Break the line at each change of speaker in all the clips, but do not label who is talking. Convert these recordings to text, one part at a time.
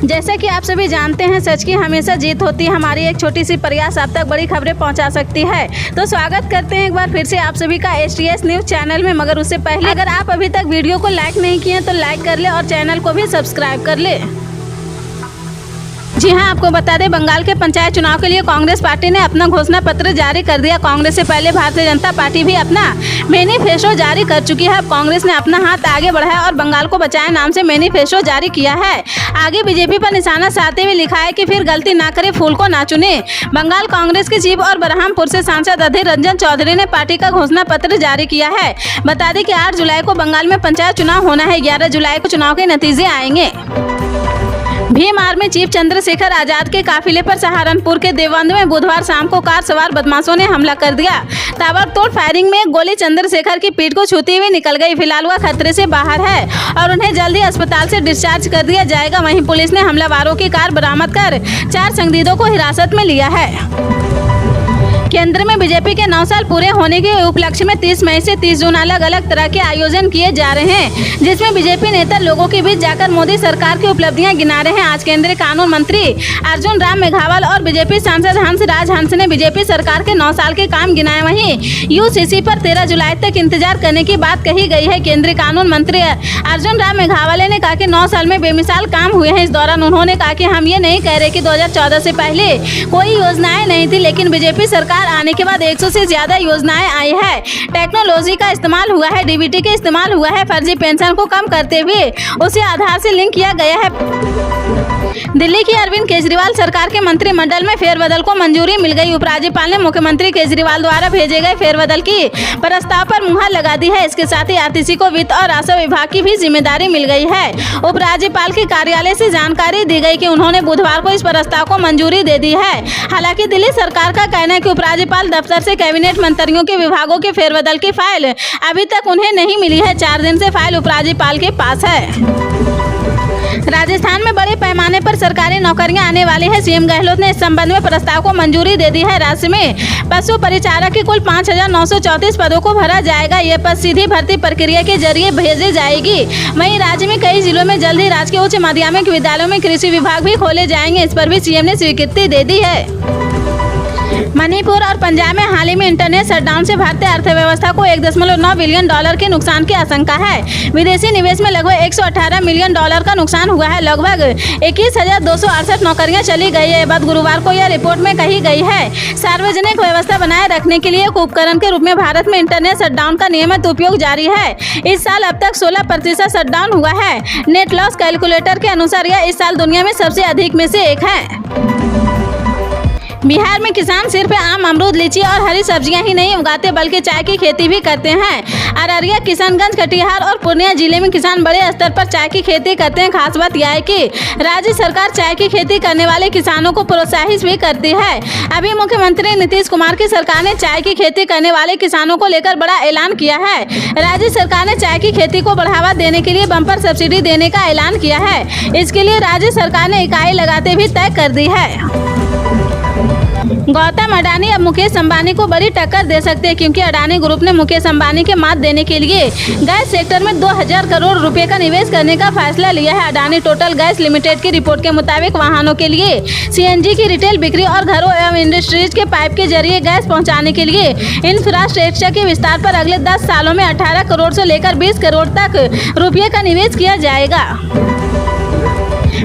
जैसा कि आप सभी जानते हैं, सच की हमेशा जीत होती है। हमारी एक छोटी सी प्रयास आप तक बड़ी खबरें पहुंचा सकती है। तो स्वागत करते हैं एक बार फिर से आप सभी का STS न्यूज़ चैनल में। मगर उससे पहले अगर आप अभी तक वीडियो को लाइक नहीं किए तो लाइक कर ले और चैनल को भी सब्सक्राइब कर ले। जी हां, आपको बता दें, बंगाल के पंचायत चुनाव के लिए कांग्रेस पार्टी ने अपना घोषणा पत्र जारी कर दिया। कांग्रेस से पहले भारतीय जनता पार्टी भी अपना मैनिफेस्टो जारी कर चुकी है। अब कांग्रेस ने अपना हाथ आगे बढ़ाया और बंगाल को बचाए नाम से मैनिफेस्टो जारी किया है। आगे बीजेपी पर निशाना साधते हुए लिखा है कि फिर गलती ना करे, फूल को ना चुने। बंगाल कांग्रेस के चीफ और बरहामपुर से सांसद अधीर रंजन चौधरी ने पार्टी का घोषणा पत्र जारी किया है। बता दें कि 8 जुलाई को बंगाल में पंचायत चुनाव होना है। 11 जुलाई को चुनाव के नतीजे आएंगे। भीम आर्मी चीफ चंद्रशेखर आजाद के काफिले पर सहारनपुर के देवबंद में बुधवार शाम को कार सवार बदमाशों ने हमला कर दिया। ताबड़तोड़ फायरिंग में एक गोली चंद्रशेखर की पीठ को छूती हुई निकल गई। फिलहाल वह खतरे से बाहर है और उन्हें जल्दी अस्पताल से डिस्चार्ज कर दिया जाएगा। वहीं पुलिस ने हमलावरों की कार बरामद कर 4 संदिग्धों को हिरासत में लिया है। केंद्र में बीजेपी के 9 साल पूरे होने के उपलक्ष्य में 30 मई से 30 जून अलग अलग तरह के आयोजन किए जा रहे हैं, जिसमें बीजेपी नेता लोगों के बीच जाकर मोदी सरकार की उपलब्धियां गिना रहे हैं। आज केंद्रीय कानून मंत्री अर्जुन राम मेघवाल और बीजेपी सांसद हंसराज हंस ने बीजेपी सरकार के 9 साल के काम गिनाए। वहीं UCC पर 13 जुलाई तक इंतजार करने की बात कही गई है। केंद्रीय कानून मंत्री अर्जुन राम मेघवाल ने कहा कि 9 साल में बेमिसाल काम हुए हैं। इस दौरान उन्होंने कहा कि हम ये नहीं कह रहे कि 2014 से पहले कोई योजनाएं नहीं थी, लेकिन बीजेपी सरकार आने के बाद 100 से ज्यादा योजनाएं आई है। टेक्नोलॉजी का इस्तेमाल हुआ है, DBT का इस्तेमाल हुआ है। फर्जी पेंशन को कम करते हुए उसे आधार से लिंक किया गया है। दिल्ली की अरविंद केजरीवाल सरकार के मंत्रिमंडल में फेरबदल को मंजूरी मिल गई। उपराज्यपाल ने मुख्यमंत्री केजरीवाल द्वारा भेजे गए फेरबदल की प्रस्ताव पर मुहर लगा दी है। इसके साथ ही RTC को वित्त और राजस्व विभाग की भी जिम्मेदारी मिल गई है। उपराज्यपाल के कार्यालय से जानकारी दी गई कि उन्होंने बुधवार को इस प्रस्ताव को मंजूरी दे दी है। हालांकि दिल्ली सरकार का कहना है कि उपराज्यपाल दफ्तर से कैबिनेट मंत्रियों के विभागों के फेरबदल की फाइल अभी तक उन्हें नहीं मिली है। 4 दिन से फाइल उपराज्यपाल के पास है। राजस्थान में बड़े पैमाने पर सरकारी नौकरियां आने वाली है। CM गहलोत ने इस संबंध में प्रस्ताव को मंजूरी दे दी है। राज्य में पशु परिचारक की कुल 5,934 पदों को भरा जाएगा। ये पद सीधी भर्ती प्रक्रिया के जरिए भेजी जाएगी। वहीं राज्य में कई जिलों में जल्द ही राजकीय उच्च माध्यमिक विद्यालयों में कृषि विभाग भी खोले जाएंगे। इस पर भी CM ने स्वीकृति दे दी है। मणिपुर और पंजाब में हाल ही में इंटरनेट शटडाउन से भारतीय अर्थव्यवस्था को $1.9 बिलियन के नुकसान की आशंका है। विदेशी निवेश में लगभग $118 मिलियन का नुकसान हुआ है। लगभग 21,268 नौकरियां चली गई है। बात गुरुवार को यह रिपोर्ट में कही गई है। सार्वजनिक व्यवस्था बनाए रखने के लिए एक उपकरण के रूप में भारत में इंटरनेट शटडाउन का नियमित उपयोग जारी है। इस साल अब तक 16% शटडाउन हुआ है। नेट लॉस कैलकुलेटर के अनुसार यह इस साल दुनिया में सबसे अधिक में से एक है। बिहार में किसान सिर्फ आम, अमरूद, लीची और हरी सब्जियां ही नहीं उगाते बल्कि चाय की खेती भी करते हैं। अररिया, किशनगंज, कटिहार और पूर्णिया जिले में किसान बड़े स्तर पर चाय की खेती करते हैं। खास बात यह है कि राज्य सरकार चाय की खेती करने वाले किसानों को प्रोत्साहित भी करती है। अभी मुख्यमंत्री नीतीश कुमार की सरकार ने चाय की खेती करने वाले किसानों को लेकर बड़ा ऐलान किया है। राज्य सरकार ने चाय की खेती को बढ़ावा देने के लिए बम्पर सब्सिडी देने का ऐलान किया है। इसके लिए राज्य सरकार ने इकाई लगाते भी तय कर दी है। गौतम अडानी अब मुकेश अंबानी को बड़ी टक्कर दे सकते हैं, क्योंकि अडानी ग्रुप ने मुकेश अंबानी के मात देने के लिए गैस सेक्टर में 2000 करोड़ रुपए का निवेश करने का फैसला लिया है। अडानी टोटल गैस लिमिटेड की रिपोर्ट के मुताबिक वाहनों के लिए CNG की रिटेल बिक्री और घरों एवं इंडस्ट्रीज के पाइप के जरिए गैस पहुँचाने के लिए इंफ्रास्ट्रक्चर के विस्तार पर अगले 10 सालों में 18 करोड़ से लेकर 20 करोड़ तक रुपये का निवेश किया जाएगा।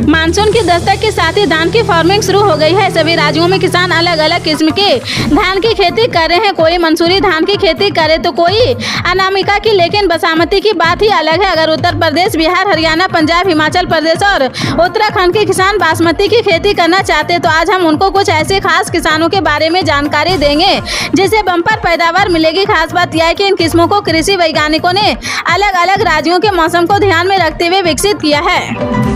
मानसून की दस्तक के साथ ही धान की फार्मिंग शुरू हो गई है। सभी राज्यों में किसान अलग अलग किस्म के धान की खेती कर रहे हैं। कोई मंसूरी धान की खेती करे तो कोई अनामिका की, लेकिन बासमती की बात ही अलग है। अगर उत्तर प्रदेश, बिहार, हरियाणा, पंजाब, हिमाचल प्रदेश और उत्तराखंड के किसान बासमती की खेती करना चाहते तो आज हम उनको कुछ ऐसे खास किसानों के बारे में जानकारी देंगे जिससे बम्पर पैदावार मिलेगी। खास बात यह है कि इन किस्मों को कृषि वैज्ञानिकों ने अलग अलग राज्यों के मौसम को ध्यान में रखते हुए विकसित किया है।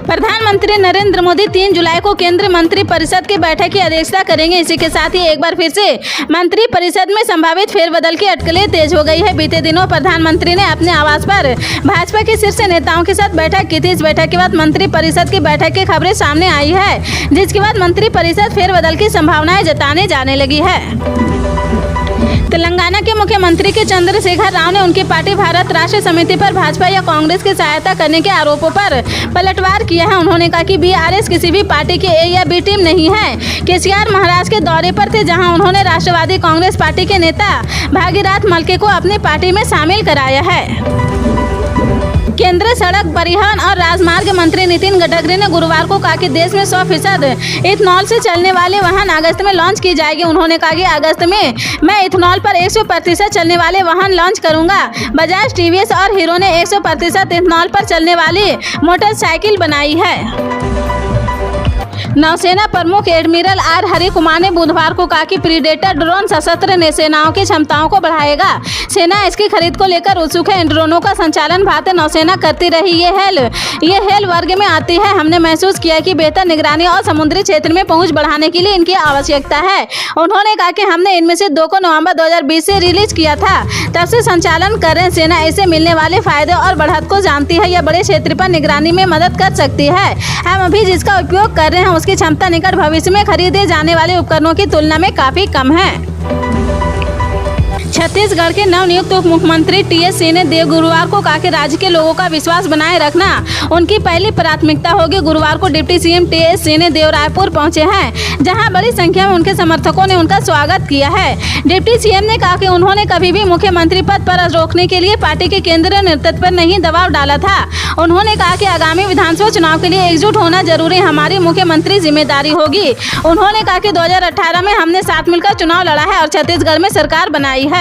प्रधानमंत्री नरेंद्र मोदी 3 जुलाई को केंद्रीय मंत्री परिषद की बैठक की अध्यक्षता करेंगे। इसी के साथ ही एक बार फिर से मंत्री परिषद में संभावित फेरबदल की अटकलें तेज हो गई है। बीते दिनों प्रधानमंत्री ने अपने आवास पर भाजपा के शीर्ष नेताओं के साथ बैठक की थी। इस बैठक के बाद मंत्री परिषद की बैठक की खबरें सामने आई है, जिसके बाद मंत्री परिषद फेरबदल की संभावनाएं जताने जाने लगी है। तेलंगाना के मुख्यमंत्री के चंद्रशेखर राव ने उनकी पार्टी भारत राष्ट्र समिति पर भाजपा या कांग्रेस की सहायता करने के आरोपों पर पलटवार किया है। उन्होंने कहा कि बीआरएस किसी भी पार्टी की ए या बी टीम नहीं है। केसीआर महाराष्ट्र के दौरे पर थे, जहां उन्होंने राष्ट्रवादी कांग्रेस पार्टी के नेता भागीरथ मलके को अपनी पार्टी में शामिल कराया है। केंद्रीय सड़क परिवहन और राजमार्ग मंत्री नितिन गडकरी ने गुरुवार को कहा कि देश में 100% इथेनॉल से चलने वाले वाहन अगस्त में लॉन्च की जाएगी। उन्होंने कहा कि अगस्त में मैं इथेनॉल पर 100% चलने वाले वाहन लॉन्च करूंगा। बजाज, टीवीएस और हीरो ने 100% इथेनॉल पर चलने वाली मोटरसाइकिल बनाई है। नौसेना प्रमुख एडमिरल आर हरि कुमार ने बुधवार को कहा कि प्रीडेटर ड्रोन सशस्त्र सेनाओं की क्षमताओं को बढ़ाएगा। सेना इसकी खरीद को लेकर उत्सुक है। इन ड्रोनों का संचालन भारतीय नौसेना करती रही। ये हेल वर्ग में आती है। हमने महसूस किया कि बेहतर निगरानी और समुद्री क्षेत्र में पहुंच बढ़ाने के लिए इनकी आवश्यकता है। उन्होंने कहा कि हमने इनमें से 2 को नवंबर 2020 से रिलीज किया था, तब से संचालन कर रहे हैं। सेना इससे मिलने वाले फायदे और बढ़त को जानती है। यह बड़े क्षेत्र पर निगरानी में मदद कर सकती है। हम अभी जिसका उपयोग कर रहे हैं उसकी क्षमता निकट भविष्य में खरीदे जाने वाले उपकरणों की तुलना में काफी कम है। छत्तीसगढ़ के नवनियुक्त उप मुख्यमंत्री टीएस सिंह ने गुरुवार को कहा कि राज्य के लोगों का विश्वास बनाए रखना उनकी पहली प्राथमिकता होगी। गुरुवार को डिप्टी सीएम टीएस सिंह ने देवरायपुर पहुंचे हैं, जहां बड़ी संख्या में उनके समर्थकों ने उनका स्वागत किया है। डिप्टी सीएम ने कहा कि उन्होंने कभी भी मुख्यमंत्री पद पर रोकने के लिए पार्टी के केंद्रीय नेतृत्व पर नहीं दबाव डाला था। उन्होंने कहा कि आगामी विधानसभा चुनाव के लिए एकजुट होना जरूरी, हमारी मुख्यमंत्री जिम्मेदारी होगी। उन्होंने कहा कि 2018 में हमने साथ मिलकर चुनाव लड़ा है और छत्तीसगढ़ में सरकार बनाई है।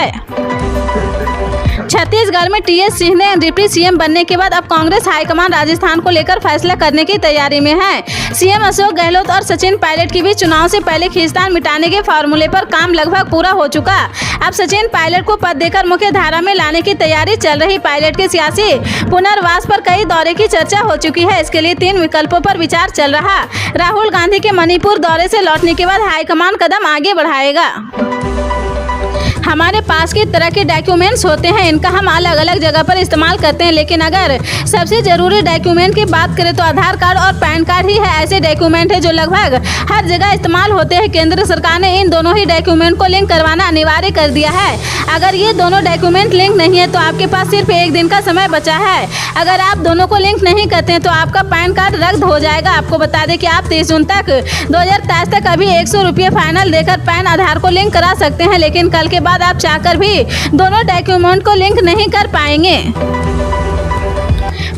छत्तीसगढ़ में टीएस सिंह ने डिप्टी सीएम बनने के बाद अब कांग्रेस हाईकमान राजस्थान को लेकर फैसला करने की तैयारी में है। सीएम अशोक गहलोत और सचिन पायलट की भी चुनाव से पहले खींचतान मिटाने के फार्मूले पर काम लगभग पूरा हो चुका। अब सचिन पायलट को पद देकर मुख्य धारा में लाने की तैयारी चल रही। पायलट के सियासी पुनर्वास पर कई दौरे की चर्चा हो चुकी है। इसके लिए 3 विकल्पों पर विचार चल रहा। राहुल गांधी के मणिपुर दौरे से लौटने के बाद हाईकमान कदम आगे बढ़ाएगा। हमारे पास की तरह के डॉक्यूमेंट्स होते हैं, इनका हम अलग अलग जगह पर इस्तेमाल करते हैं, लेकिन अगर सबसे जरूरी डॉक्यूमेंट की बात करें तो आधार कार्ड और पैन कार्ड ही है। ऐसे डॉक्यूमेंट है जो लगभग हर जगह इस्तेमाल होते हैं। केंद्र सरकार ने इन दोनों ही डॉक्यूमेंट को लिंक करवाना अनिवार्य कर दिया है। अगर ये दोनों डॉक्यूमेंट लिंक नहीं है तो आपके पास सिर्फ 1 दिन का समय बचा है। अगर आप दोनों को लिंक नहीं करते हैं तो आपका पैन कार्ड रद्द हो जाएगा। आपको बता दें कि आप 30 जून तक 2023 तक अभी 100 रुपये फाइनल देकर पैन आधार को लिंक करा सकते हैं, लेकिन कल के बाद आप चाहकर भी दोनों डॉक्यूमेंट को लिंक नहीं कर पाएंगे।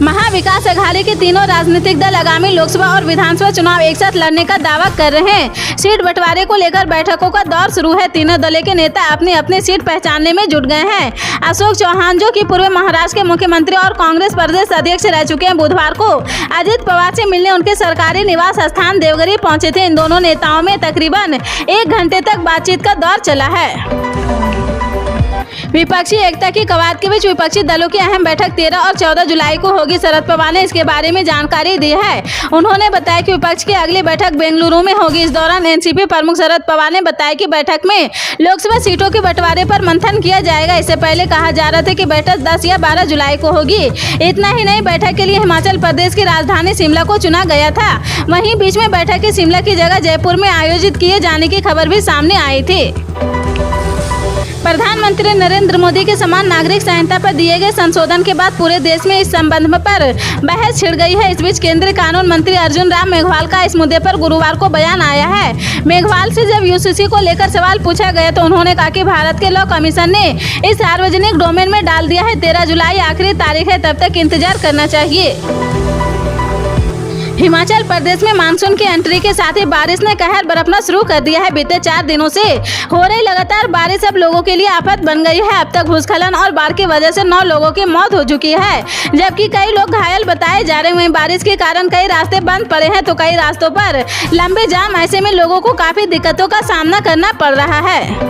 महाविकास अघाड़ी के तीनों राजनीतिक दल आगामी लोकसभा और विधानसभा चुनाव एक साथ लड़ने का दावा कर रहे हैं। सीट बंटवारे को लेकर बैठकों का दौर शुरू है। तीनों दलों के नेता अपनी अपनी सीट पहचानने में जुट गए हैं। अशोक चौहान, जो कि पूर्व महाराष्ट्र के मुख्यमंत्री और कांग्रेस प्रदेश अध्यक्ष रह चुके हैं, बुधवार को अजित पवार से मिलने उनके सरकारी निवास स्थान देवगिरी पहुंचे थे। इन दोनों नेताओं में तकरीबन 1 घंटे तक बातचीत का दौर चला है। विपक्षी एकता की कवायद के बीच विपक्षी दलों की अहम बैठक 13 और 14 जुलाई को होगी। शरद पवार ने इसके बारे में जानकारी दी है। उन्होंने बताया कि विपक्ष की अगली बैठक बेंगलुरु में होगी। इस दौरान एनसीपी प्रमुख शरद पवार ने बताया कि बैठक में लोकसभा सीटों के बंटवारे पर मंथन किया जाएगा। इससे पहले कहा जा रहा था कि बैठक 10 या 12 जुलाई को होगी। इतना ही नहीं, बैठक के लिए हिमाचल प्रदेश की राजधानी शिमला को चुना गया था। वहीं बीच में बैठक की शिमला की जगह जयपुर में आयोजित किए जाने की खबर भी सामने आई थी। प्रधानमंत्री नरेंद्र मोदी के समान नागरिक संहिता पर दिए गए संशोधन के बाद पूरे देश में इस संबंध पर बहस छिड़ गई है। इस बीच केंद्रीय कानून मंत्री अर्जुन राम मेघवाल का इस मुद्दे पर गुरुवार को बयान आया है। मेघवाल से जब यूसीसी को लेकर सवाल पूछा गया तो उन्होंने कहा कि भारत के लॉ कमीशन ने इस सार्वजनिक डोमेन में डाल दिया है। 13 जुलाई आखिरी तारीख है, तब तक इंतजार करना चाहिए। हिमाचल प्रदेश में मानसून की एंट्री के साथ ही बारिश ने कहर बरपना शुरू कर दिया है। बीते 4 दिनों से हो रही लगातार बारिश अब लोगों के लिए आफत बन गई है। अब तक भूस्खलन और बाढ़ की वजह से 9 लोगों की मौत हो चुकी है, जबकि कई लोग घायल बताए जा रहे हैं। बारिश के कारण कई रास्ते बंद पड़े हैं तो कई रास्तों पर लंबे जाम। ऐसे में लोगों को काफी दिक्कतों का सामना करना पड़ रहा है।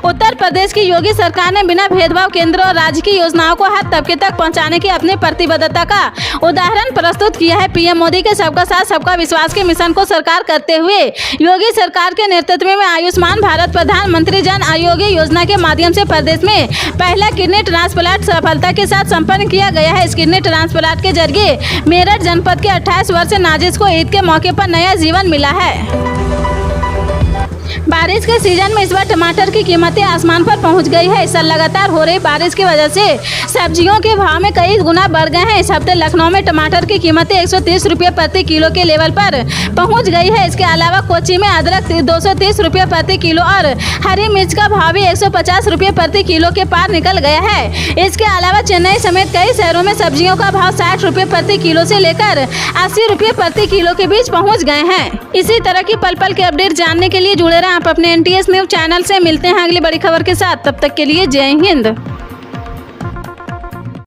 उत्तर प्रदेश की योगी सरकार ने बिना भेदभाव केंद्र और राज्य की योजनाओं को हर तबके तक पहुंचाने की अपनी प्रतिबद्धता का उदाहरण प्रस्तुत किया है। पीएम मोदी के सबका साथ सबका विश्वास के मिशन को साकार करते हुए योगी सरकार के नेतृत्व में आयुष्मान भारत प्रधानमंत्री जन आरोग्य योजना के माध्यम से प्रदेश में पहला किडनी ट्रांसप्लांट सफलता के साथ संपन्न किया गया है। इस किडनी ट्रांसप्लांट के जरिए मेरठ जनपद के 28 वर्षीय नाजिश को ईद के मौके पर नया जीवन मिला है। बारिश के सीजन में इस बार टमाटर की कीमतें आसमान पर पहुंच गई है। इस साल लगातार हो रही बारिश की वजह से सब्जियों के भाव में कई गुना बढ़ गए हैं। इस हफ्ते लखनऊ में टमाटर की कीमतें 130 रुपये प्रति किलो के लेवल पर पहुंच गई है। इसके अलावा कोची में अदरक 230 रुपये प्रति किलो और हरी मिर्च का भाव भी 150 रुपये प्रति किलो के पार निकल गया है। इसके अलावा चेन्नई समेत कई शहरों में सब्जियों का भाव 60 रुपये प्रति किलो से लेकर 80 रुपये प्रति किलो के बीच पहुँच गए हैं। इसी तरह की पल पल के अपडेट जानने के लिए जुड़े रहें आप अपने NTS न्यूज चैनल से। मिलते हैं अगली बड़ी खबर के साथ, तब तक के लिए जय हिंद।